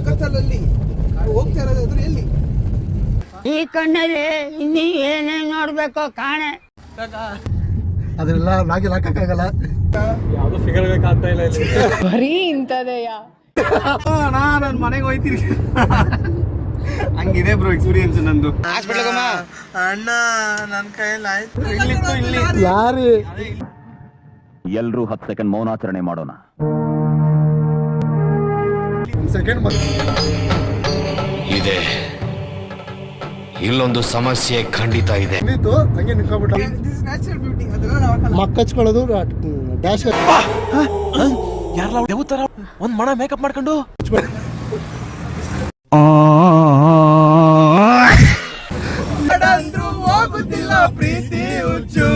ಕತ್ತಲಲ್ಲಿ ಹೋಗ್ತಾ ಇರೋದಾದ್ರು ಎಲ್ಲಿ? ಈ ಕಣ್ಣಲ್ಲಿ ಇನ್ನೀ ಏನೇನ್ ನೋಡ್ಬೇಕೋ ಕಾಣೆ. ಅದನ್ನೆಲ್ಲ ನಾಗಿ ಹಾಕಕ್ಕಾಗಲ್ಲ. ಯಾವ್ದು ಫಿಗರ್ ಬೇಕಾಗ್ತಾ ಇಲ್ಲ ಇಲ್ಲಿ. ಬರೀ ಇಂಥದೆಯ. ನಾನು ಮನೆಗೆ ಹೋಯ್ತೀನಿ. ಹಂಗಿದೆ ಬ್ರೋ ಎಕ್ಸ್ಪೀರಿಯನ್ಸ್ ನಂದು. ಅಣ್ಣ ನನ್ನ ಕೈಯಲ್ಲಿ ಆಯ್ತು. ಇಲ್ಲಿ ಯಾರು ಎಲ್ರೂ 10 ಸೆಕೆಂಡ್ ಮೌನಾಚರಣೆ ಮಾಡೋಣ. ಸೆಕೆಂಡ್ ಇದೆ, ಇಲ್ಲೊಂದು ಸಮಸ್ಯೆ ಖಂಡಿತ ಇದೆ. ಹಂಗೆ ನಿಂತ್ಕೊಬಿಟ್ಟ. ನ್ಯಾಚುರಲ್ ಬ್ಯೂಟಿ, ಅದೆಲ್ಲ ನಾವು ಹಾಕಲ್ಲ. ಮಕ್ಕಚ್ಕೊಳ್ಳೋದು ಡ್ಯಾಶ್. ಯಾರಲ್ಲ ದೇವತರ ಒಂದ್ ಮಣ ಮೇಕಪ್ ಮಾಡ್ಕೊಂಡು ಹೋಗುತ್ತಿಲ್ಲ ಪ್ರೀತಿ ಹುಚ್ಚು.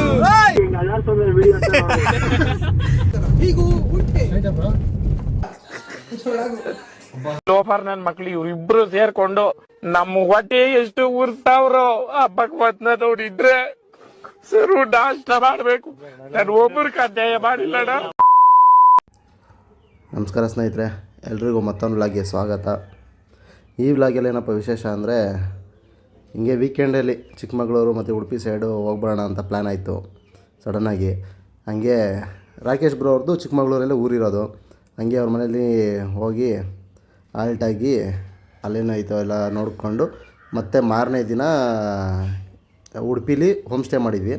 ಹೀಗೂ ಉಂಟೆ ಲೋಫರ್ ನನ್ ಮಕ್ಳು ಇವ್ರಿಬ್ರು ಸೇರ್ಕೊಂಡು ನಮ್ಮ ಹೊಟ್ಟೆ ಎಷ್ಟು ಉರ್ತಾವ್ರೋ ಆ ಭಗವತ್ನ ನೋಡಿದ್ರೆ ಸರು ನಾಷ್ಟ ಮಾಡ್ಬೇಕು. ನಾನು ಒಬ್ಬರು ಅಧ್ಯಾಯ ಮಾಡಿಲ್ಲಣ್ಣ. ನಮಸ್ಕಾರ ಸ್ನೇಹಿತರೆ, ಎಲ್ರಿಗೂ ಮತ್ತೊಂದು ವ್ಲಾಗ್ಗೆ ಸ್ವಾಗತ. ಈ ವ್ಲಾಗಲ್ಲಿ ಏನಪ್ಪ ವಿಶೇಷ ಅಂದರೆ, ಹಿಂಗೆ ವೀಕೆಂಡಲ್ಲಿ ಚಿಕ್ಕಮಗಳೂರು ಮತ್ತು ಉಡುಪಿ ಸೈಡು ಹೋಗ್ಬರೋಣ ಅಂತ ಪ್ಲ್ಯಾನ್ ಆಯಿತು ಸಡನ್ನಾಗಿ. ಹಾಗೆ ರಾಕೇಶ್ ಬ್ರೋ ಅವ್ರದ್ದು ಚಿಕ್ಕಮಗಳೂರಲ್ಲೇ ಊರಿರೋದು. ಹಾಗೆ ಅವ್ರ ಮನೇಲಿ ಹೋಗಿ ಆಲ್ಟಾಗಿ ಅಲ್ಲೇನಾಯಿತು ಎಲ್ಲ ನೋಡಿಕೊಂಡು ಮತ್ತೆ ಮಾರನೇ ದಿನ ಉಡುಪಿಲಿ ಹೋಮ್ ಸ್ಟೇ ಮಾಡಿದ್ವಿ.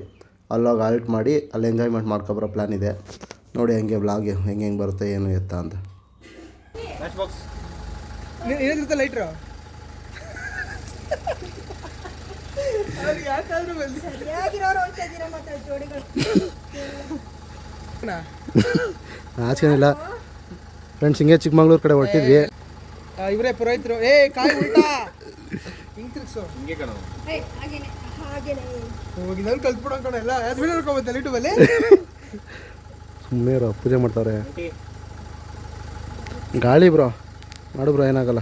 ಅಲ್ಲೋಗಿ ಆಲ್ಟ್ ಮಾಡಿ ಅಲ್ಲಿ ಎಂಜಾಯ್ಮೆಂಟ್ ಮಾಡ್ಕೊಬರೋ ಪ್ಲ್ಯಾನ್ ಇದೆ. ನೋಡಿ ಹಂಗೆ ವ್ಲಾಗ್ ಹೆಂಗೆ ಬರುತ್ತೆ ಏನು ಎತ್ತ ಅಂತ. ಏನಿರುತ್ತೆ ಲೈಟ್ರು ಆಚೆನಿಲ್ಲ ಫ್ರೆಂಡ್ಸ್, ಹಿಂಗೆ ಚಿಕ್ಕಮಗಳೂರು ಕಡೆ ಹೊರಟಿದ್ವಿ. ಇವರೇ ಪುರೋಹಿತರು. ಏ ಕಾಯಿ ಉಲ್ಟಾ ಹಿಂಗೆ ತಿರ್ಗ್ಸು. ಹೋಗಿ ನಾನು ಕಲ್ತ್ಬಿಡೋ ಕಣ ಎಲ್ಲ ಅದು ನೋಡ್ಕೊಬತ್ತೆ ಯೂಟ್ಯೂಬಲ್ಲಿ. ಸುಮ್ಮನೆ ಪೂಜೆ ಮಾಡ್ತಾರೆ. ಗಾಳಿ ಬ್ರೋ ಮಾಡು ಬ್ರೋ, ಏನಾಗಲ್ಲ.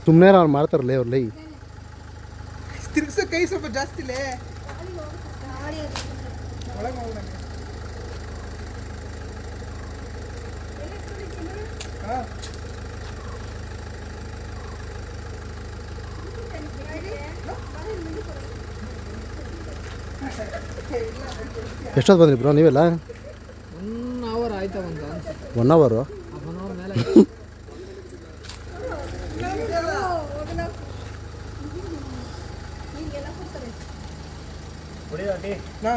ಸುಮ್ಮನೆ ಅವ್ರು ಮಾಡ್ತಾರಲ್ಲ ಅವ್ರು. ಲೈ ತಿರ್ಗ್ಸೋ ಕೈ ಸ್ವಲ್ಪ ಜಾಸ್ತಿಲೇ ಒಳಗೆ ಹೋಗೋಣ. ಹಾಂ ಎಷ್ಟೊತ್ತು ಬಂದ್ರಿ ಬ್ರೋ ನೀವೆಲ್ಲ? 1 ಅವರ್ ಆಯ್ತಾ? 1 ಅವರು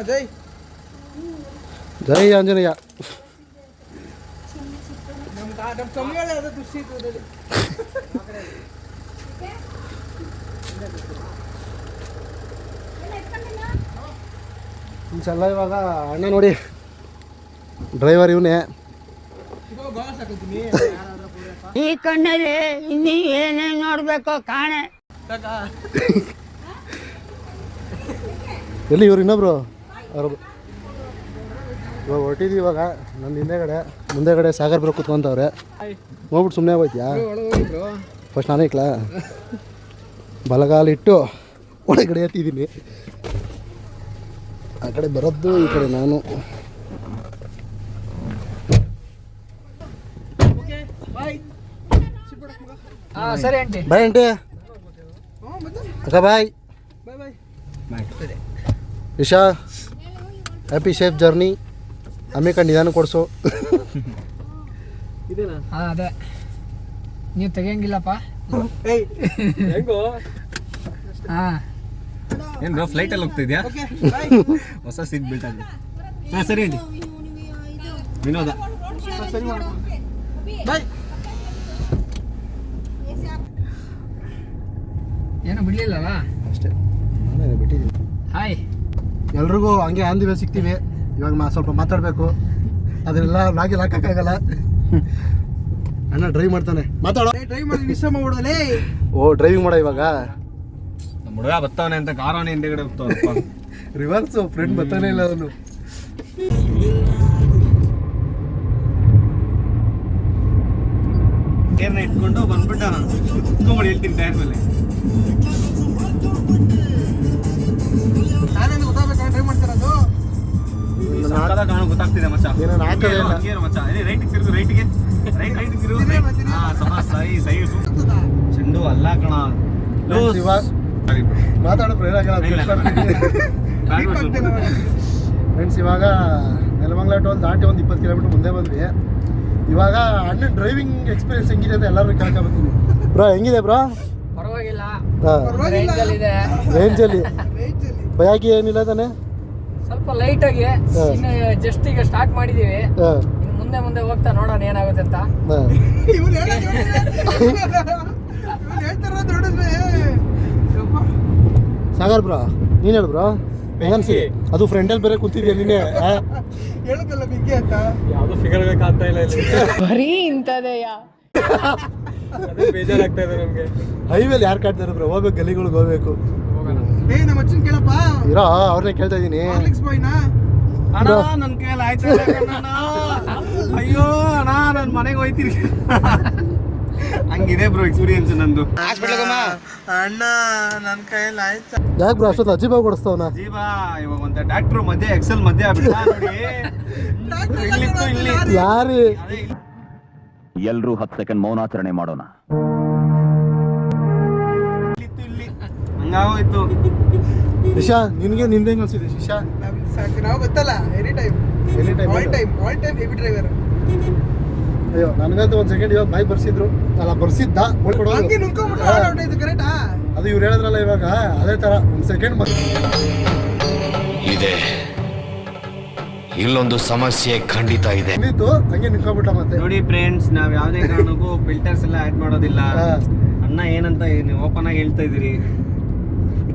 ಜೈ ಜೈ ಆಂಜನೇಯ. ನಮ್ಮ ಕಮ್ಮಿಯಲ್ಲೇ ಅದು ಖುಷಿ ಇತ್ತು. ಇಂಚಲ್ಲ ಇವಾಗ ಅಣ್ಣ ನೋಡಿ, ಡ್ರೈವರ್ ಇವನೇ. ಈ ಕಣ್ಣಲ್ಲಿ ಇನ್ನೀ ಏನೇನ್ ನೋಡ್ಬೇಕೋ ಕಾಣೆ. ಎಲ್ಲಿ ಇವ್ರು ಇನ್ನೊಬ್ರು ಅವರು ಇವಾಗ ಹೊರಟಿದ್ವಿ. ಇವಾಗ ನನ್ನ ಮುಂದೆಗಡೆ ಸಾಗರ್ ಬ್ರೋ ಕೂತ್ಕೊಂತವ್ರೆ. ಹೋಗ್ಬಿಟ್ಟು ಸುಮ್ಮನೆ ಹೋಗ್ತೀಯಾ? ಫಸ್ಟ್ ನಾನೇ ಇಕ್ಲಾ ಬಲಗಾಲಿಟ್ಟು ಒಳಗಡೆ ಎತ್ತಿದ್ದೀನಿ. ಆ ಕಡೆ ಬರೋದು, ಈ ಕಡೆ ನಾನು. ಸರಿ ಆಂಟಿ. Bye aunty. ಅಕ್ಕ bye. Isha happy safe journey. ಆಮೇಲೆ ನಿಧಾನ ಕೊಡಿಸು. ಅದೇ ನೀವು ತೆಗಿಯಂಗಿಲ್ಲಪ್ಪ. ಹೆಂಗೋ ಹಾಂ ಏನು ಫ್ಲೈಟಲ್ಲಿ ಹೋಗ್ತಿದ್ಯಾ? ಹೊಸ ಸೀಟ್ ಬಿಲ್ಟ್ ಆಗಿದೆ. ಹಾಂ ಸರಿ ಅಂడి ವಿನೋದ. ಸರಿ ಬಾಯ್. ಏನು ಬಿಡಲಿಲ್ಲವಾ? ಅಷ್ಟೇ, ನಾನೇ ಬಿಟ್ಟಿದ್ದೀನಿ. ಹಾಯ್ ಎಲ್ರಿಗೂ ಹಂಗೆ ಆನ್ ದಿ ವೇ ಸಿಗ್ತೀವಿ. ಇವಾಗ ಸ್ವಲ್ಪ ಮಾತಾಡಬೇಕು, ಅದನ್ನೆಲ್ಲ ಲಾಗಿಲ್ ಹಾಕೋಕ್ಕಾಗಲ್ಲ. ಅಣ್ಣ ಡ್ರೈವ್ ಮಾಡ್ತಾನೆ. ಮಾತಾಡೋ. ಡ್ರೈವ್ ಮಾಡಿ ಮಿಸ್ ಮಾಡ್ಬಿಡೋದಲ್ಲೇ. ಓ ಡ್ರೈವಿಂಗ್ ಮಾಡೋ ಇವಾಗ. ನಮ್ಮ ಹುಡುಗ ಬರ್ತಾವನೆ ಅಂತ ಕಾರವನೇ ಹಿಂದೆಗಡೆ ಹೋಗ್ತಾವಪ್ಪ. ರಿವರ್ಸು ಫ್ರೆಂಡ್ ಬರ್ತಾನೆ ಇಲ್ಲ ಅವನು. ಟೈರ್ನ ಇಟ್ಕೊಂಡು ಬಂದ್ಬಿಟ್ಟು ಕುತ್ಕೊಂಡ್ಬಿಟ್ಟು ಹೇಳ್ತೀನಿ ಟೈರ್ ಮೇಲೆ. ನಾನೇನು ಗೊತ್ತಾಗಬೇಕು ಡ್ರೈವ್ ಮಾಡ್ತಿರೋದು. ಗೊತ್ತಾಗ್ತಿದೆ ಮಚ್ಚ. ಏನೋ ಹಾಕೋದೇ ಇಲ್ಲ. ಮಚ್ಚ ರೈಟಿಗೆ ತಿರುಗು, ರೈಟಿಗೆ ಚೆಂಡು ಅಲ್ಲ ಕಣ ಮಾತಾಡೋ ಫ್ರೆಂಡ್ಸ್, ಇವಾಗ ನೆಲಮಂಗಲ ಟೋಲ್ ದಾಟಿ ಒಂದು 20 ಕಿಲೋಮೀಟರ್ ಮುಂದೆ ಬಂದ್ವಿ. ಇವಾಗ ಅಣ್ಣನ ಡ್ರೈವಿಂಗ್ ಎಕ್ಸ್ಪೀರಿಯನ್ಸ್ ಹೆಂಗಿದೆ ಅಂತ ಎಲ್ಲರೂ ಕೇಳ್ಕೊಬರ್ತೀನಿ. ಬ್ರೋ ಹೆಂಗಿದೆ ಬ್ರೋ? ಪರವಾಗಿಲ್ಲ, ರೇಂಜಲ್ಲಿ ಬಯಾಗಿ ಏನಿಲ್ಲ ತಾನೆ? ಸ್ವಲ್ಪ ಲೈಟ್ ಆಗಿ ಇನ್ನು ಜಸ್ಟ್ ಈಗ ಸ್ಟಾರ್ಟ್ ಮಾಡಿದೀವಿ. ಮುಂದೆ ಮುಂದೆ ಹೋಗ್ತಾ ನೋಡೋಣ ಏನಾಗುತ್ತೆ ಅಂತ. ಸಾಗರ್ ಬ್ರೋ, ನೀನ್ ಹೇಳು ಬ್ರೋ, ಹೆಂಗನ್ಸಿ? ಅದು ಫ್ರೆಂಡಲ್ಲಿ ಬೇರೆ ಕೂತಿದ್ಯಾ ನೀನೆ? ಹೇಳೋದಲ್ಲ ಬಿಗ್ಗೆ ಅಂತ ಯಾವ್ದು ಫಿಗರ್ ಬೇಕಾಗ್ತಾ ಇಲ್ಲ ಇಲ್ಲಿ. ಬರೀ ಇಂಥದೆಯಾ? ಬೇಜಾರಾಗ್ತಾ ಇದೆ ನಮ್ಗೆ. ಹೈವೇಲಿ ಯಾರು ಕಾಡ್ತಾರೆ ಬ್ರೋ? ಹೋಗ್ಬೇಕು, ಗಲಿಗಳಿಗೆ ಹೋಗ್ಬೇಕು. ನಮ್ಮ ಅಚ್ಚನ್ ಕೇಳಪ್ಪ, ಇರೋ ಅವ್ರನ್ನೇ ಕೇಳ್ತಾ ಇದೀನಿ. ಅಣ್ಣ ನನ್ ಕೈಯಲ್ಲಿ ಆಯ್ತಾ ಇಲ್ಲ ಕಣಣ್ಣ. ಅಯ್ಯೋ ಅಣ್ಣ, ನಾನು ಮನೆಗೆ ಹೋಯ್ತೀನಿ. ಹಂಗಿದೆ ಬ್ರೋ ಎಕ್ಸ್ಪೀರಿಯನ್ಸ್ ನಂದು. ಅಣ್ಣ ನನ್ನ ಕೈಯಲ್ಲಿ ಆಯ್ತಾ? ಯಾಕೆ ಬ್ರೋ ಅಷ್ಟೊತ್ತು ಅಜೀಬಾಗಿ ಕೊಡಿಸ್ತಾವನ? ಜೀವ ಇವಾಗ ಒಂದು ಡಾಕ್ಟ್ರು ಮಧ್ಯೆ ಎಕ್ಸೆಲ್ ಮಧ್ಯೆ ಆಗ್ಬಿಟ್ಟ ನೋಡಿ. ಇಲ್ಲಿತ್ತು ಇಲ್ಲಿ ಯಾರಿ? ಎಲ್ರೂ 10 ಸೆಕೆಂಡ್ ಮೌನಾಚರಣೆ ಮಾಡೋಣ. ಇಲ್ಲಿತ್ತು ಇಲ್ಲಿ ಹಂಗಾಗೋಯ್ತು. ಶಿಶಾ, ನಿನ್ಗೆ ನಿಂದ ಹೆಂಗ್ ಅನ್ಸಿದೆ ಶಿಶಾ? ನಾವು ಗೊತ್ತಲ್ಲ, any time all time heavy driver. ಅಯ್ಯೋ, ನನಗಂತೂ ಒಂದು ಸೆಕೆಂಡ್ ಇವಾಗ ಬಾಯ್ ಬರ್ಸಿದ್ರು ಅಲ್ಲ, ಬರ್ಸಿದ್ದ ಹಂಗೆ ನುಗ್ಕೊಂಡ್ಬಿಟ್ರೆ ಇದು ಕರೆಕ್ಟಾ? ಅದು ಇವ್ರು ಹೇಳಿದ್ರಲ್ಲ ಇವಾಗ ಅದೇ ತರ ಒಂದು ಸೆಕೆಂಡ್ ಇದೆ. ಇಲ್ಲೊಂದು ಸಮಸ್ಯೆ ಖಂಡಿತ ಇದೆ. ಬಂದಿತ್ತು, ಹಂಗೆ ನಿಂತ್ಕೊಂಡ್ಬಿಟ್ಟ ಮತ್ತೆ. ನೋಡಿ ಫ್ರೆಂಡ್ಸ್, ನಾವ್ ಯಾವ್ದೇ ಕಾರಣಕ್ಕೂ ಫಿಲ್ಟರ್ಸ್ ಎಲ್ಲ ಆಡ್ ಮಾಡೋದಿಲ್ಲ. ಅಣ್ಣ ಏನಂತ ನೀವು ಓಪನ್ ಆಗಿ ಹೇಳ್ತಾ ಇದೀರಿ,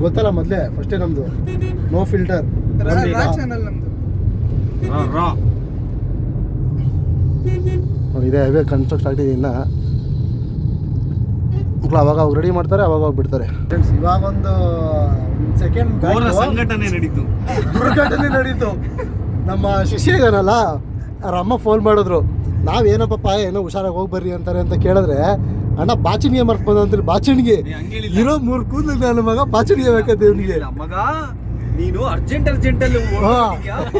ಗೊತ್ತಲ್ಲ ಮೊದ್ಲೇ ಫಸ್ಟೇ ನಮ್ದು ನೋ ಫಿಲ್ಟರ್ ಚಾನಲ್ ನಮ್ದು. ರಾ ಇದೆ. ಹೈವೇ ಕನ್ಸ್ಟ್ರಕ್ಟ್ ಆಗ್ತಿದೆ ಇನ್ನ. ಮಕ್ಕಳು ಅವಾಗ ಅವ್ರು ರೆಡಿ ಮಾಡ್ತಾರೆ, ಅವಾಗ ಬಿಡ್ತಾರೆ. ಫ್ರೆಂಡ್ಸ್, ಇವಾಗ ಒಂದು ಸೆಕೆಂಡ್ ಸಂಘಟನೆ ನಡೀತು. ದುರ್ಘಟನೆ ನಡೀತು. ನಮ್ಮ ಶಿಷ್ಯಗನಲ್ಲ, ಅವ್ರ ಅಮ್ಮ ಫೋನ್ ಮಾಡಿದ್ರು. ನಾವೇನಪ್ಪ ಏನೋ ಹುಷಾರಾಗಿ ಹೋಗಿ ಬರ್ರಿ ಅಂತಾರೆ ಅಂತ ಕೇಳಿದ್ರೆ, ಅಣ್ಣ ಬಾಚಣಿಗೆ ಮರ್ತು ಬಂದಂತ್ರಿ. ಬಾಚಣಿಗೆ ಇರೋ 3 ಕೂದಲು ನನ್ನ ಮಗ ಬಾಚಣಿಗೆ ಬೇಕಂತ ಇವನಿಗೆ. ಮಗ ನೀನು ಅರ್ಜೆಂಟ್ ಅಲ್ಲಿ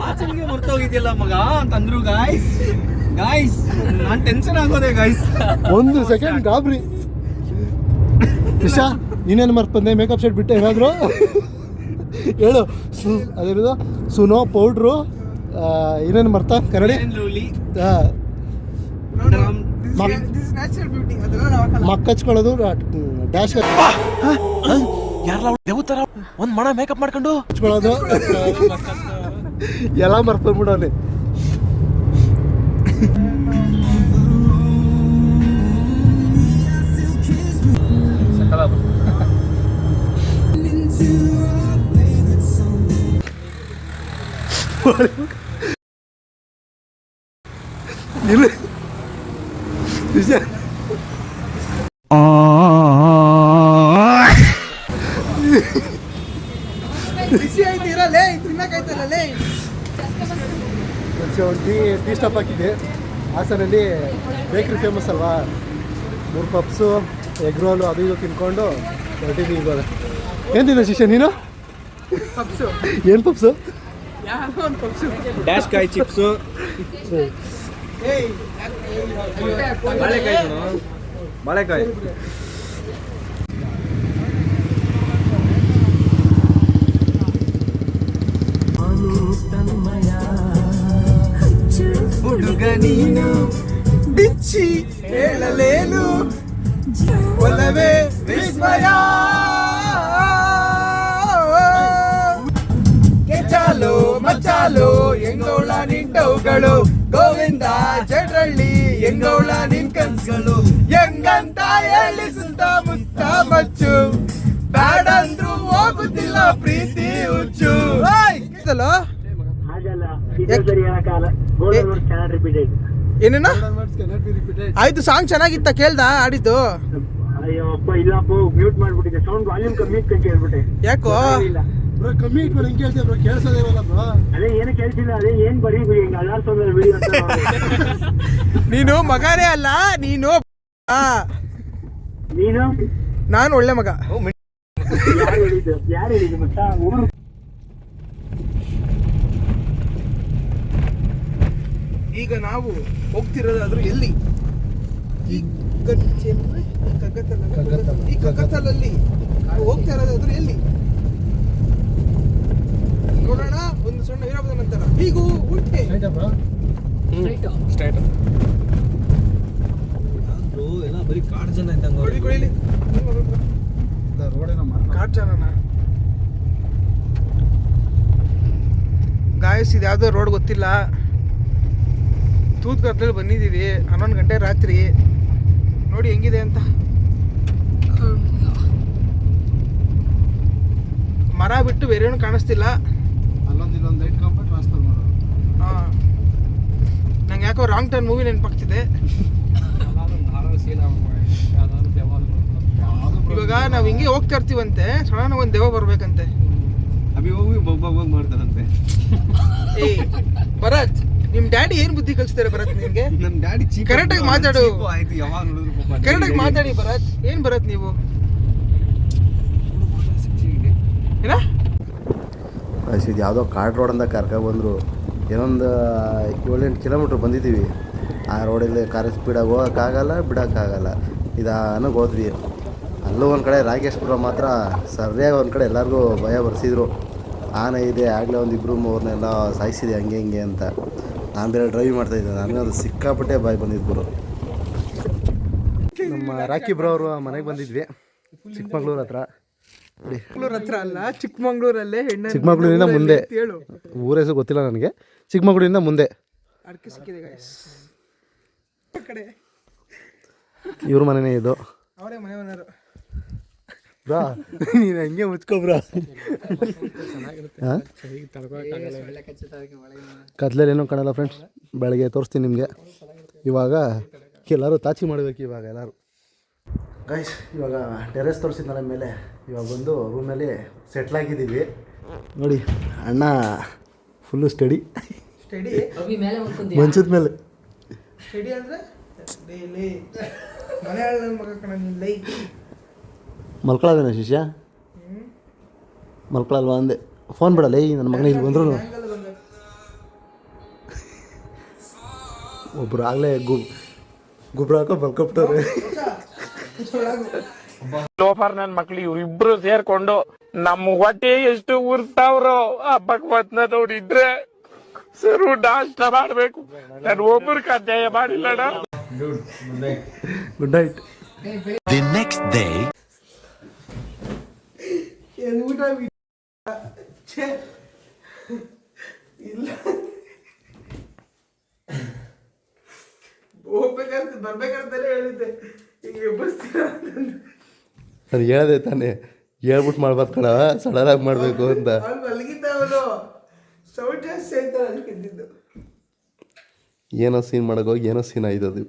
ಬಾಚಣಿಗೆ ಮರ್ತೋಗಿದ್ಯಲ್ಲ ಮಗ ಅಂತಂದ್ರು. ಗಾಯ್ಸ್ ನಾನ್ ಟೆನ್ಷನ್ ಆಗೋದೆ ಗಾಯ್ಸ್. ಒಂದು ಸೆಕೆಂಡ್ ಗಾಬ್ರಿ. ಇಶಾ, ನೀನೇನು ಮರ್ತು ಬಂದೆ? ಮೇಕಪ್ ಸೆಟ್ ಬಿಟ್ಟೆ ಏನಾದ್ರು ಹೇಳು. ಅದೇನಿದು ಸುನೋ ಪೌಡ್ರು, ಏನೇನು ಮರ್ತಾ ಕರಡಿ? ಮಕ್ಕ ಹಚ್ಕೊಳ್ಳೋದು, ಡ್ಯಾಶ್ ಒಂದ್ ಮಣ ಮೇಕಪ್ ಮಾಡ್ಕೊಂಡು ಹಚ್ಕೊಳ್ಳೋದು ಎಲ್ಲ ಮರ್ತಂದ್ಬಿಡೋನೆ. ಬಿಸಿ ಆಯ್ತೀರಲ್ಲ, ತಿನ್ನಕಾಯ್ತಲ್ಲ. ಟೀ ಸ್ಟಾಪ್ ಹಾಕಿದ್ದೆ ಹಾಸನಲ್ಲಿ. ಬೇಕ್ರಿ ಫೇಮಸ್ ಅಲ್ವಾ, 3 ಪಪ್ಸು, ಎಗ್ ರೋಲು ಅದು ಇದು ತಿನ್ಕೊಂಡು ಹೊರಟಿದ್ದೀವಿ ಇವಾಗ. ಏನು ತಿನ್ನ ಶಿಷ್ಯ ನೀನು? ಪಪ್ಸು. ಏನು ಪಪ್ಸು? ಯಾರೋ ಒಂದು ಪಪ್ಸು. ಡ್ಯಾಶ್ ಕಾಯಿ ಚಿಪ್ಸು, ಬಾಳೆಕಾಯಿ. ಹುಡುಗ ನೀನು ಬಿಚ್ಚಿ ಹೇಳಲೇನು ಒಲವೇ ವಿಸ್ಮಯ. ಕೆಚಾಲೋ ಮಚಾಲೋ ಎಂಗೋಳ ನಿಂಟವುಗಳು, ಗೋವಿಂದ ಜಡ್ರಳ್ಳಿ ಎಂಗೋಳ ನಿನ್ ಕನ್ಸುಗಳು. ಹೆಂಗಂತ ಹೇಳಿ ಸುತ್ತ ಮುತ್ತ ಮಚ್ಚು, ಬ್ಯಾಡಂದ್ರು ಹೋಗುತ್ತಿಲ್ಲ ಪ್ರೀತಿ ಹುಚ್ಚು. ಏನೇನ ಆಯ್ತು? ಸಾಂಗ್ ಚೆನ್ನಾಗಿತ್ತ? ಕೇಳ್ದ ಆಡಿದ್ದು? ಅಯ್ಯಪ್ಪ ಇಲ್ಲಪ್ಪ, ಮ್ಯೂಟ್ ಮಾಡ್ಬಿಟ್ಟಿದ್ದೆ. ಸೌಂಡ್ ವಾಲ್ಯೂಮ್ ಕಮ್ಮಿ ಇಟ್ಕೊಂಡು ಕೇಳ್ಬಿಟ್ಟೆ. ಯಾಕೋ ಕಮ್ಮಿ ಇಟ್ಕೊಂಡು ಹೆಂಗೆ ಕೇಳ್ತೀಯ ಬ್ರೋ? ಕೇಳಿಸೋದೇ ಇರಲ್ಲ ಬ್ರೋ. ಅದೇ ಏನು ಕೇಳ್ತಿಲ್ಲ. ಅದೇ ಏನ್ ಬರೀ ಹಿಂಗೆ ಅಲ್ಲಾಡ್ಸೋದ್ರ ವಿಡಿಯೋ ಅಂತ. ನೀನು ಮಗನೇ ಅಲ್ಲ, ನೀನು ನೀನು ನಾನು ಒಳ್ಳೆ ಮಗ. ಯಾರು ಹೇಳಿದ್ದು ಮತ್ತ? ಈಗ ನಾವು ಹೋಗ್ತಿರೋದಾದ್ರೂ ಎಲ್ಲಿ? ಈ ಕಗ್ಗತ್ತಲಲ್ಲಿ ಹೋಗ್ತಾ ಇರೋದಾದ್ರೆ ಎಲ್ಲಿ ನೋಡೋಣ. ಒಂದು ಸಣ್ಣ ವೀರಭದ್ರ ನಂತರ ಹೀಗೂ ಉಂಟೆ ಸ್ಟ್ರೈಟ್ ಎಲ್ಲ ಬರೀ ಕಾಡು ಜನ ಇದ್ದಂಗೆ ಕೊಡಿಲಿ ಕಾಡ್ ಜನನ ಗಾಯಸ್. ಇದು ಯಾವುದೋ ರೋಡ್ ಗೊತ್ತಿಲ್ಲ. ತೂತ್ಕತ್ತಲ್ಲಿ ಬಂದಿದ್ದೀವಿ 11 ಗಂಟೆ ರಾತ್ರಿ. ನೋಡಿ ಹೆಂಗಿದೆ ಅಂತ. ಮರ ಬಿಟ್ಟು ಬೇರೆ ಏನು ಕಾಣಿಸ್ತಿಲ್ಲ. ಹಾಂ, ನಂಗೆ ಯಾಕೋ ರಾಂಗ್ ಟರ್ನ್ ಮೂವಿ ನೆನಪಾಗ್ತಿದೆ. ಇವಾಗ ನಾವು ಹಿಂಗೆ ಹೋಗ್ತಾ ಇರ್ತೀವಂತೆ, ಸಡನ್ ಒಂದು ದೆವ್ವ ಬರ್ಬೇಕಂತೆ. ಮಾಡ್ತಾರಂತೆ. ಏ ಭರತ್, ನಿಮ್ ಡ್ಯಾಡಿ ಏನ್ ಬುದ್ಧಿ ಕಲಿಸ್ತಾರೆ ಭರತ್ ನಿಮ್ಗೆ? ನಮ್ ಡ್ಯಾಡಿ ಕರೆಕ್ಟಾಗಿ ಮಾತಾಡು. ಆಯ್ತು, ಯಾವಾಗ ನೋಡಿದ್ರು ಪಾಪ ಕರೆಕ್ಟಾಗಿ ಮಾತಾಡಿ ಭರತ್. ಏನ್ ಭರತ್ ನೀವು ಏನ ಇದು ಯಾವುದೋ ಕಾರ್ಡ್ ರೋಡ್ ಅಂತ ಕರ್ಕೊಬಂದರು. ಏನೊಂದು 7-8 ಕಿಲೋಮೀಟ್ರ್ ಬಂದಿದ್ದೀವಿ. ಆ ರೋಡಲ್ಲಿ ಕಾರ್ ಸ್ಪೀಡಾಗಿ ಹೋಗೋಕ್ಕಾಗಲ್ಲ, ಬಿಡೋಕ್ಕಾಗಲ್ಲ. ನಿಧಾನಕ್ಕೆ ಹೋದ್ವಿ. ಅಲ್ಲೂ ಒಂದು ಕಡೆ ರಾಕೇಶ್ಪುರ ಮಾತ್ರ ಸರಿಯಾಗಿ ಒಂದು ಕಡೆ ಎಲ್ಲರಿಗೂ ಭಯ ಬರ್ಸಿದ್ರು. ಆನೆ ಇದೆ, ಆಗಲೇ ಒಂದು 2-3 ಸಾಯಿಸಿದೆ ಹಂಗೆ ಹಿಂಗೆ ಅಂತ. ನಾನು ಬೇರೆ ಡ್ರೈವ್ ಮಾಡ್ತಾಯಿದ್ದೆ. ನನಗೆ ಅದು ಸಿಕ್ಕಾಪಟ್ಟೆ ಭಯ ಬಂದಿದ್ದು. ನಮ್ಮ ರಾಕಿ ಬ್ರೋ ಅವರು ಮನೆಗೆ ಬಂದಿದ್ವಿ, ಚಿಕ್ಕಮಗಳೂರು ಹತ್ರ. ಚಿಕ್ಕಮಗಳೂರು ಹತ್ರ ಅಲ್ಲ, ಚಿಕ್ಕಮಗಳೂರಲ್ಲೇ ಚಿಕ್ಕಮಗಳೂರಿನ ಮುಂದೆ, ಹೇಳು. ಊರ ಹೆಸರು ಗೊತ್ತಿಲ್ಲ ನನಗೆ. ಚಿಕ್ಕಮಗಳೂರಿನ ಮುಂದೆ ಅಡಿಕೆ ಸಿಕ್ಕಿದೆ ಗಾಯ್ಸ್. ಕಡೆ ಇವ್ರ ಮನೆಯೇ ಇದು. ಅವರೇ ಮನೆಯವರು. ಬ್ರಾ ನೀನು ಹಂಗೆ ಮುಚ್ಕೊಬ್ರಾ. ಕತ್ಲಲ್ಲಿ ಏನೂ ಕಾಣಲ್ಲ ಫ್ರೆಂಡ್ಸ್. ಬೆಳಗ್ಗೆ ತೋರಿಸ್ತೀನಿ ನಿಮಗೆ. ಇವಾಗ ಎಲ್ಲರೂ ತಾಚಿ ಮಾಡಬೇಕು. ಇವಾಗ ಎಲ್ಲರೂ ಗೈಸ್, ಇವಾಗ ಟೆರೆಸ್ ತೋರಿಸಿದ್ನಲ್ಲ ಮೇಲೆ. ಇವಾಗ ಬಂದು ರೂಮಲ್ಲಿ ಸೆಟ್ಲಾಗಿದ್ದೀವಿ. ನೋಡಿ ಅಣ್ಣ ಫುಲ್ಲು ಸ್ಟಡಿ ಮಂಚದ ಮೇಲೆ. ಸ್ಟಡಿ ಅಂದರೆ ಮನೆ ಮಗ ಕಣ ಲೈ. ಮಲ್ಕೊಳ್ಳೋದೇನ ಶಿಷ್ಯ? ಮಲ್ಕೊಳ್ಳಲ್ವಾ ಅಂದೆ. ಫೋನ್ ಬಿಡಲ್ಲ ಈ ನನ್ನ ಮಗನ ಇಲ್ಲಿ ಬಂದ್ರು. ಒಬ್ರು ಆಗಲೇ ಗುಬ್ರ ಹಾಕೋ ಮಲ್ಕೊಬಿಟ್ಟವ್ರೆ. ಲೋಫರ್ ನನ್ ಮಕ್ಳು ಇವ್ರಿಬ್ರು ಸೇರ್ಕೊಂಡು ನಮ್ಮ ಹೊಟ್ಟೆ ಎಷ್ಟು ಉರ್ತಾವ್ರೋ ಹಬ್ಬಕ್ ಬಂದ ನೋಡಿದ್ರೆ ಸರು ನಾಷ್ಟ ಮಾಡ್ಬೇಕು. ನಾನು ಒಬ್ಬರು ಕಡ್ಡಾಯ ಮಾಡಿಲ್ಲಣ್ಣ. Good night. The next day. ಊಟ ಇಲ್ಲ ಹೋಗ್ಬೇಕಾದ್ರೆ ಬರ್ಬೇಕಾದ್ರೆ ಹೇಳಿದ್ದೆ ಹಿಂಗೆ ಬರ್ತೀರಾ. ನಾನು ಹೇಳ್ದೆ ತಾನೇ, ಹೇಳ್ಬಿಟ್ಟು ಮಾಡ್ಬಾರ್ದು ಕಣ, ಸಡನ್ನಾಗಿ ಮಾಡಬೇಕು ಅಂತ. ಮಲಗಿದ್ದಾವನು ಸೌಂಡ್ ಜಾಸ್ತಿ ಆಯ್ತಾ ಅದಕ್ಕಿದ್ದು. ಏನೋ ಸೀನ್ ಮಾಡೋಕ್ಕೋಗಿ ಏನೋ ಸೀನ್ ಆಯ್ತದು.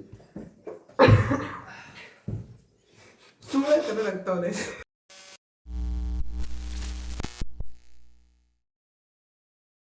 ಸುಮ್ಮನೆ ಆಗ್ತಾವನೆ.